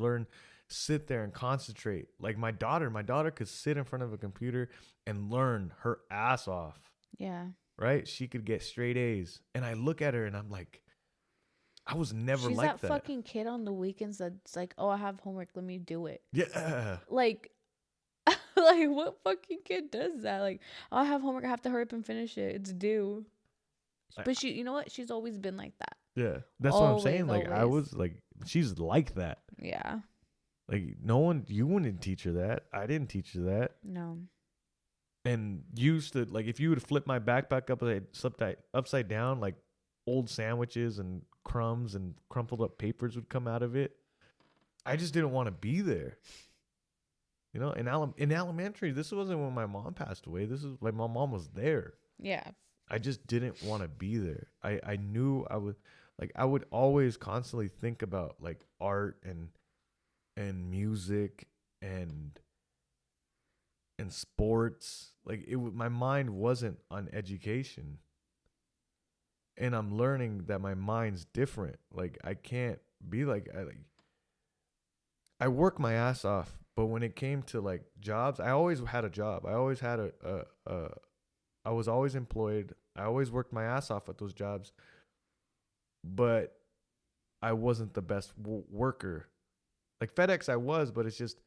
sit there and concentrate. Like my daughter could sit in front of a computer and learn her ass off. Yeah. Right? She could get straight A's. And I look at her and I'm like, I was never She's like that. She's that fucking kid on the weekends that's like, oh, I have homework, let me do it. Yeah. Like, like what fucking kid does that? Like, oh, I have homework, I have to hurry up and finish it. It's due. But you know what? She's always been like that. Yeah. That's what I'm saying. Like, I was like, she's like that. Yeah. Like, you wouldn't teach her that. I didn't teach her that. No. And used to, like, if you would flip my backpack upside down, like, old sandwiches and crumbs and crumpled up papers would come out of it. I just didn't want to be there. You know, in elementary, this wasn't when my mom passed away. This is like my mom was there. Yeah. I just didn't want to be there. I knew I would, like, I would always constantly think about like art and music and sports. Like my mind wasn't on education. And I'm learning that my mind's different. Like I can't be I work my ass off, but when it came to like jobs, I always had a job. I always had I was always employed. I always worked my ass off at those jobs, but I wasn't the best worker. Like FedEx, I was, but it's just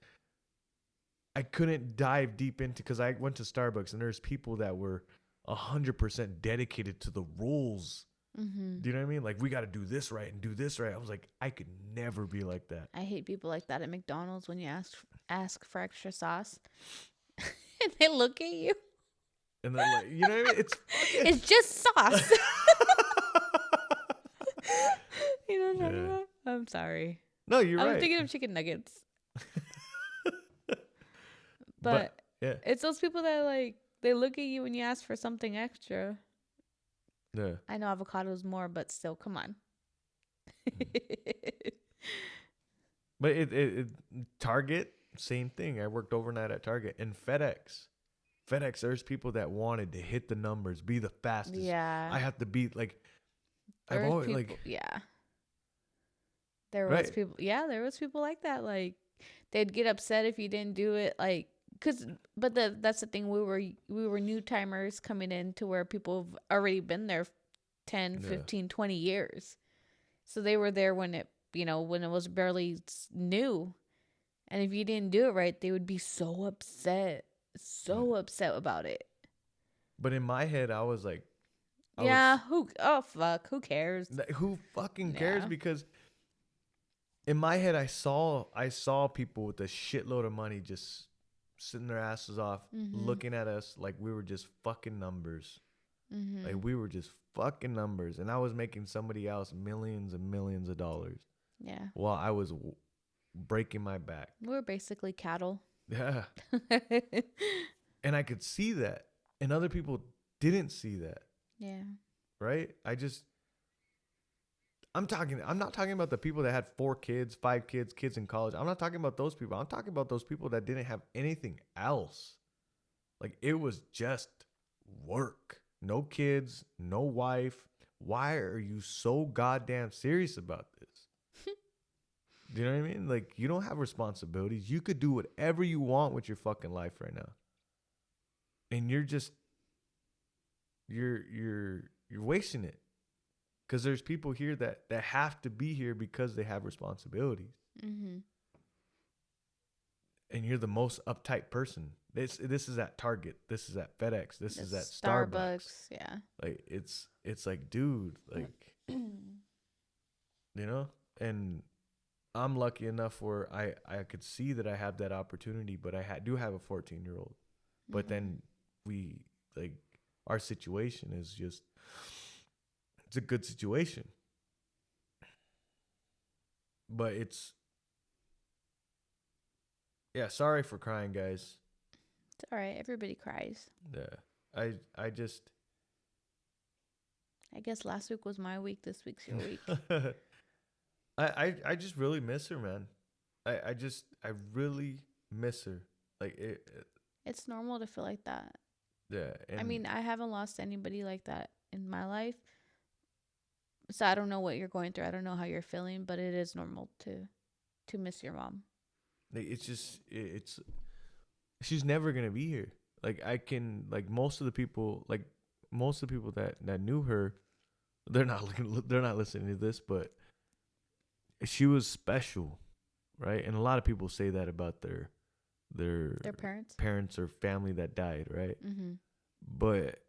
I couldn't dive deep into, because I went to Starbucks and there's people that were 100% dedicated to the rules. Mm-hmm. Do you know what I mean? Like, we got to do this right and do this right. I was like, I could never be like that. I hate people like that at McDonald's when you ask for extra sauce and they look at you. And they're like, you know what I mean? It's just sauce. You know what I'm talking about? I'm sorry. No, you're right. I was thinking of chicken nuggets. But yeah, it's those people that like, they look at you when you ask for something extra. Yeah. I know avocado's more, but still, come on. But it Target, same thing. I worked overnight at Target. And FedEx, there's people that wanted to hit the numbers, be the fastest. Yeah. I have to be like, I've always people, like, yeah. There was people, yeah, there was people like that. Like, they'd get upset if you didn't do it, like, but that's the thing. We were new timers coming in to where people have already been there 10, 15, 20 years. So they were there when it when it was barely new. And if you didn't do it right, they would be Yeah. so upset about it. But in my head, I was like, I Yeah, was, oh fuck, who cares? who fucking cares? Yeah. Because in my head, I saw people with a shitload of money just sitting their asses off, Mhm. looking at us like we were just fucking numbers. Like Mhm. we were just fucking numbers, and I was making somebody else millions and millions of dollars Yeah. while I was breaking my back. We're basically cattle. Yeah, and I could see that, and other people didn't see that, Yeah. right? I'm not talking about the people that had 4 kids, 5 kids, kids in college. I'm not talking about those people. I'm talking about those people that didn't have anything else. Like it was just work. No kids, no wife. Why are you so goddamn serious about this? Do you know what I mean? Like you don't have responsibilities. You could do whatever you want with your fucking life right now. And you're wasting it. Because there's people here that have to be here because they have responsibilities. Mhm. And you're the most uptight person. This is at Target. This is at FedEx. This The is at Starbucks. Starbucks. Yeah. Like it's like, dude, like you know. And I'm lucky enough where I could see that I have that opportunity, but do have a 14-year-old. But Mhm. then we like our situation is just it's a good situation, but it's yeah. Sorry for crying, guys. It's all right. Everybody cries. Yeah, I just I guess last week was my week. This week's your week. I just really miss her, man. I really miss her. Like It's normal to feel like that. yeah, I and mean, I haven't lost anybody like that in my life. So I don't know what you're going through. I don't know how you're feeling, but it is normal to miss your mom. it's just it's she's never gonna be here. Like I can like most of the people that knew her, they're not listening to this, but she was special, right? And a lot of people say that about their Their parents. parents or family that died, right? Mhm. But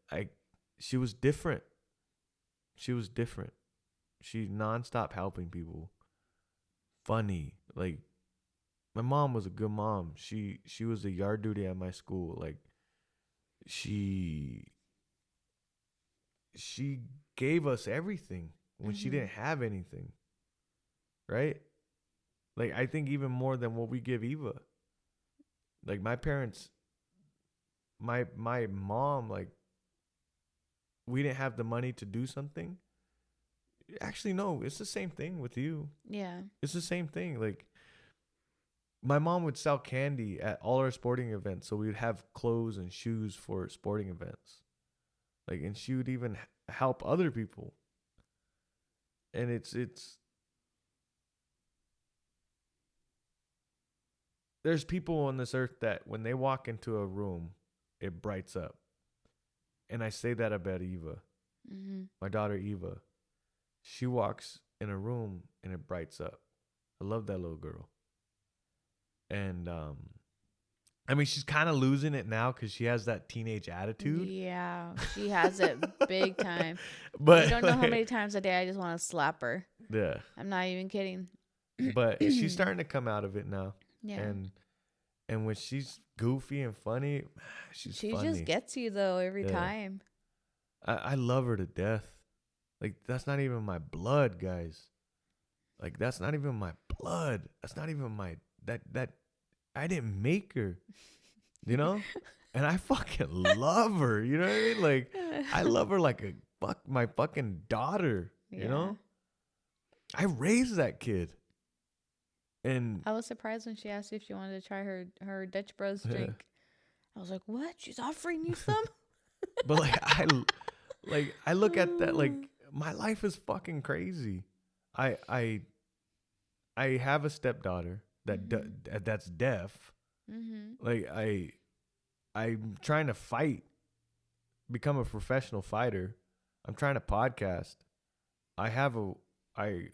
she was different. She was different. She nonstop helping people. Funny, like my mom was a good mom. She was a yard duty at my school. Like she she gave us everything when she Mhm. didn't have anything, right? Like I think even more than what we give Eva. Like my parents, my mom, like we didn't have the money to do something. Actually, no, it's the same thing with you. Yeah. It's the same thing. Like my mom would sell candy at all our sporting events, so we would have clothes and shoes for sporting events. Like, and she would even help other people. And it's there's people on this earth that when they walk into a room, it brights up. And I say that about Eva, Mhm. my daughter Eva. She walks in a room and it brights up. I love that little girl. And I mean, she's kind of losing it now because she has that teenage attitude. Yeah, she has it big time. You But don't know how like, many times a day I just want to slap her. yeah, I'm not even kidding. but she's starting to come out of it now, Yeah. and when she's goofy and funny, she's She just funny. gets you though every Yeah, time. I love her to death. Like that's not even my blood, guys. Like that's not even my blood. That's not even my that I didn't make her, you know? And I fucking love her, you know what I mean? Like I love her like a my fucking daughter, you Yeah. know? I raised that kid. And I was surprised when she asked if she wanted to try her Dutch Bros drink. I was like, "What? She's offering you some?" but I look at that like my life is fucking crazy. I I I have a stepdaughter Mhm. that's deaf. Mhm. Like I'm trying to fight, become a professional fighter. I'm trying to podcast. I have a I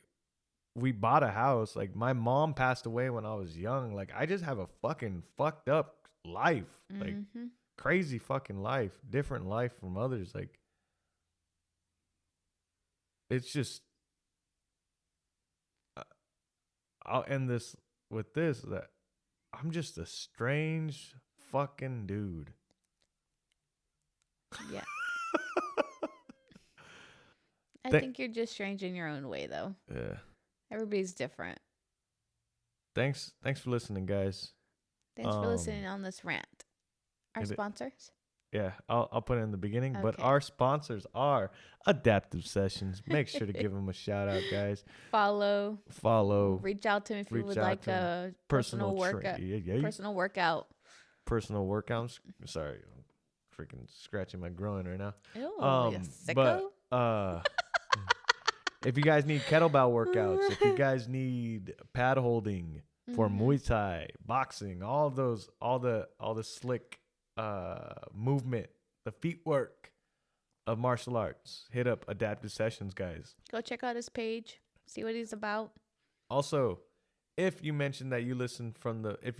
we bought a house. Like my mom passed away when I was young. Like I just have a fucking fucked up life. Like Mm-hmm. crazy fucking life, different life from others. Like it's just I'll end this with this that I'm just a strange fucking dude. Yeah. I Th- think you're just strange in your own way, though. yeah. Everybody's different. Thanks for listening, guys. Thanks for listening on this rant. Our it- sponsors? yeah, I'll put it in the beginning, but Okay. our sponsors are Adaptive Sessions. Make sure to give them a shout out, guys. Follow. Reach out to me if you Reach would out like to 'em. a personal workout. Personal workout. Personal workouts. Sorry, I'm freaking scratching my groin right now. Ew, you But sicko. if you guys need kettlebell workouts, if you guys need pad holding for Muay Thai, boxing, all the slick movement, the feet work of martial arts, hit up Adaptive Sessions, guys. Go check out his page. See what he's about. Also, if you mentioned that you listened from if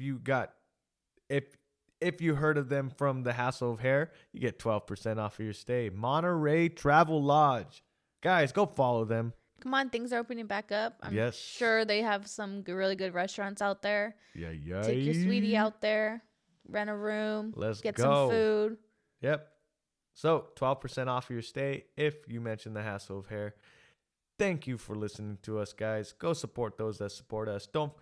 you heard of them from the Hassle of Hair, you get 12% off of your stay. Monterey Travel Lodge. Guys, go follow them. Come on, things are opening back up. I'm Yes. sure they have some really good restaurants out there. Yeah. Take your sweetie out there. Rent a room. Let's get go. some food. Yep. So 12% off of your stay if you mention the Hassle of Hair. Thank you for listening to us, guys. Go support those that support us. Don't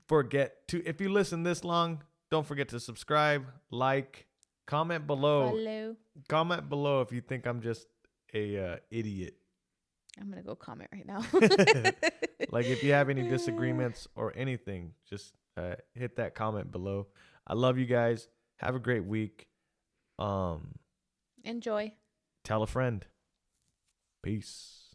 forget to, if you listen this long, don't forget to subscribe, like, comment below. Follow. Comment below if you think I'm just a idiot. I'm going to go comment right now. Like if you have any disagreements or anything, just hit that comment below. I love you guys. Have a great week. Enjoy. Tell a friend. Peace.